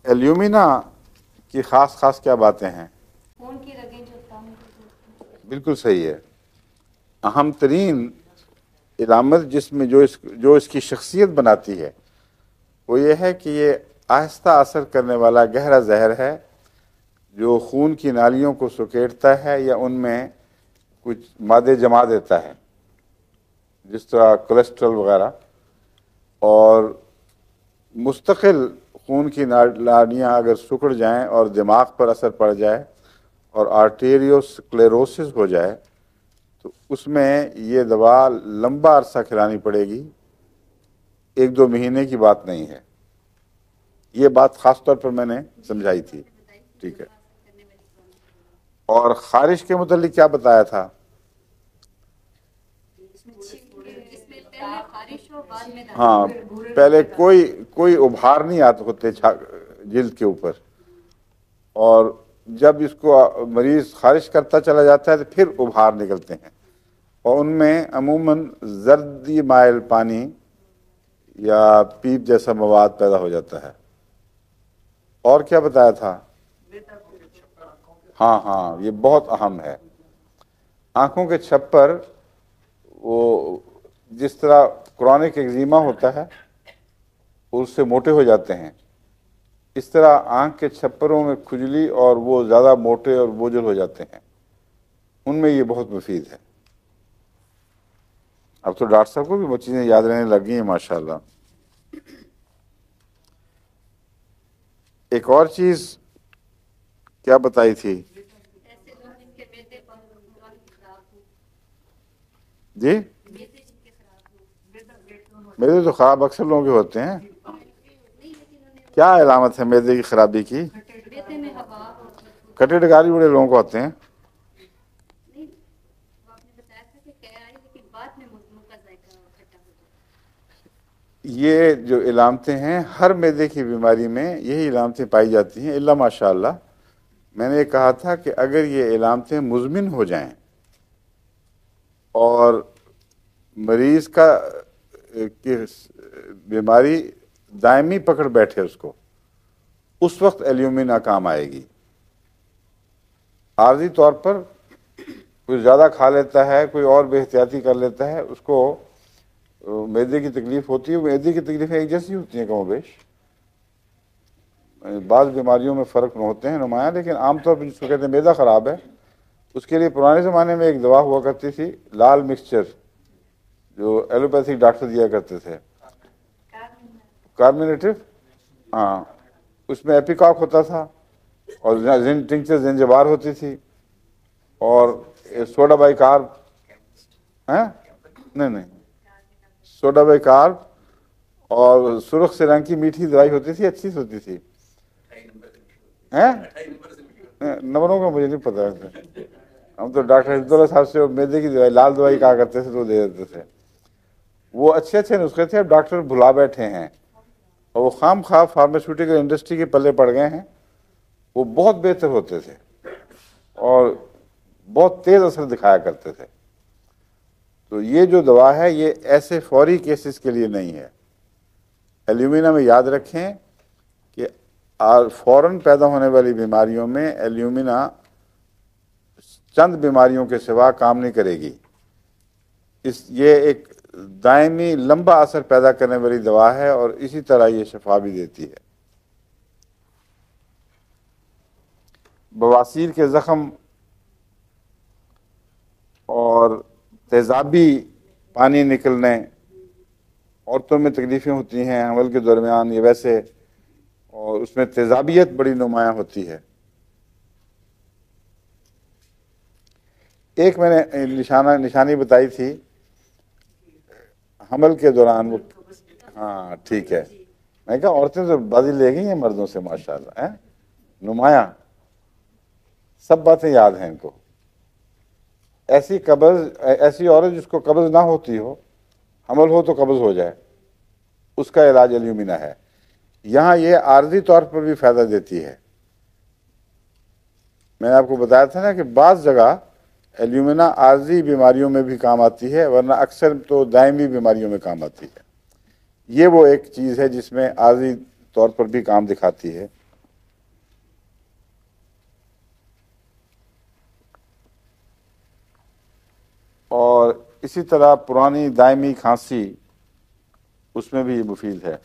ایلیومینا کی خاص کیا باتیں ہیں؟ خون کی رگیں جو تنگ، بالکل صحیح ہے. اہم ترین علامت جس میں جو اس کی شخصیت بناتی ہے وہ یہ ہے کہ یہ آہستہ اثر کرنے والا گہرا زہر ہے جو خون کی نالیوں کو سکیڑتا ہے یا ان میں کچھ مادے جما دیتا ہے، جس طرح کولیسٹرول وغیرہ. اور مستقل خون کی نالیاں اگر سکڑ جائیں اور دماغ پر اثر پڑ جائے اور آرٹیریوسکلیروسس ہو جائے تو اس میں یہ دوا لمبا عرصہ کھلانی پڑے گی، 1-2 مہینے کی بات نہیں ہے. یہ بات خاص طور پر میں نے سمجھائی تھی. ٹھیک ہے. اور خارش کے متعلق کیا بتایا تھا؟ ہاں، پہلے کوئی ابھار نہیں آتے ہوتے جلد کے اوپر، اور جب اس کو مریض خارش کرتا چلا جاتا ہے تو پھر ابھار نکلتے ہیں، اور ان میں عموماً زردی مائل پانی یا پیپ جیسا مواد پیدا ہو جاتا ہے. اور کیا بتایا تھا؟ ہاں یہ بہت اہم ہے. آنکھوں کے چھپر وہ جس طرح کرونک ایگزیما ہوتا ہے اس سے موٹے ہو جاتے ہیں، اس طرح آنکھ کے چھپروں میں کھجلی اور وہ زیادہ موٹے اور بوجھل ہو جاتے ہیں. ان میں یہ بہت مفید ہے. اب تو ڈاکٹر صاحب کو بھی وہ چیزیں یاد رہنے لگ گئی ہیں ماشاءاللہ. ایک اور چیز کیا بتائی تھی؟ جی، میدے تو خراب اکثر لوگوں کے ہوتے ہیں. کیا علامت ہے میدے کی خرابی کی؟ کٹے ڈگاری بڑے لوگوں کو ہوتے ہیں. یہ جو علامتیں ہیں ہر میدے کی بیماری میں یہی علامتیں پائی جاتی ہیں، الا ماشاء اللہ. میں نے یہ کہا تھا کہ اگر یہ علامتیں مزمن ہو جائیں اور مریض کا بیماری دائمی پکڑ بیٹھے اس وقت ایلیومینا کام آئے گی. عارضی طور پر کوئی زیادہ کھا لیتا ہے، کوئی اور بے احتیاطی کر لیتا ہے، اس کو معدے کی تکلیف ہوتی ہے. معدے کی تکلیفیں ایک جیسی ہوتی ہیں کم و بیش، بعض بیماریوں میں فرق ہوتے ہیں نمایاں، لیکن عام طور پر جس کو کہتے ہیں معدہ خراب ہے اس کے لیے پرانے زمانے میں ایک دوا ہوا کرتی تھی، لال مکسچر، جو ایلوپیتھک ڈاکٹر دیا کرتے تھے، کارمینیٹو. ہاں، اس میں ایپیکاک ہوتا تھا اور ٹنکچر زنجبار ہوتی تھی اور سوڈا بائی کارب، نہیں سوڈا بائی کارب اور سرخ سے رنگ کی میٹھی دوائی ہوتی تھی، اچھی ہوتی تھی. نمبروں کا مجھے نہیں پتا. ہم تو ڈاکٹر حفظ اللہ صاحب سے میدے کی دوائی، لال دوائی کہا کرتے تھے تو دے دیتے تھے. وہ اچھے نسخے تھے، اب ڈاکٹر بھلا بیٹھے ہیں اور وہ خام خواہ فارماسیوٹیکل انڈسٹری کے پلے پڑ گئے ہیں. وہ بہت بہتر ہوتے تھے اور بہت تیز اثر دکھایا کرتے تھے. تو یہ جو دوا ہے یہ ایسے فوری کیسز کے لیے نہیں ہے. ایلیومینا میں یاد رکھیں کہ فوراً پیدا ہونے والی بیماریوں میں ایلیومینا چند بیماریوں کے سوا کام نہیں کرے گی. یہ ایک دائمی لمبا اثر پیدا کرنے والی دوا ہے اور اسی طرح یہ شفا بھی دیتی ہے. بواسیر کے زخم اور تیزابی پانی نکلنے، عورتوں میں تکلیفیں ہوتی ہیں حمل کے درمیان یہ ویسے، اور اس میں تیزابیت بڑی نمایاں ہوتی ہے. ایک میں نے نشانی بتائی تھی حمل کے دوران، وہ ہاں ٹھیک ہے. میں کہا عورتیں تو بازی لے گئی ہیں مردوں سے ماشاءاللہ، نمایاں سب باتیں یاد ہیں ان کو. ایسی عورت جس کو قبض نہ ہوتی ہو، حمل ہو تو قبض ہو جائے، اس کا علاج ایلیومینا ہے. یہاں یہ عارضی طور پر بھی فائدہ دیتی ہے. میں نے آپ کو بتایا تھا نا کہ بعض جگہ ایلیومینا عارضی بیماریوں میں بھی کام آتی ہے، ورنہ اکثر تو دائمی بیماریوں میں کام آتی ہے. یہ وہ ایک چیز ہے جس میں عارضی طور پر بھی کام دکھاتی ہے. اسی طرح پرانی دائمی کھانسی اس میں بھی یہ مفید ہے.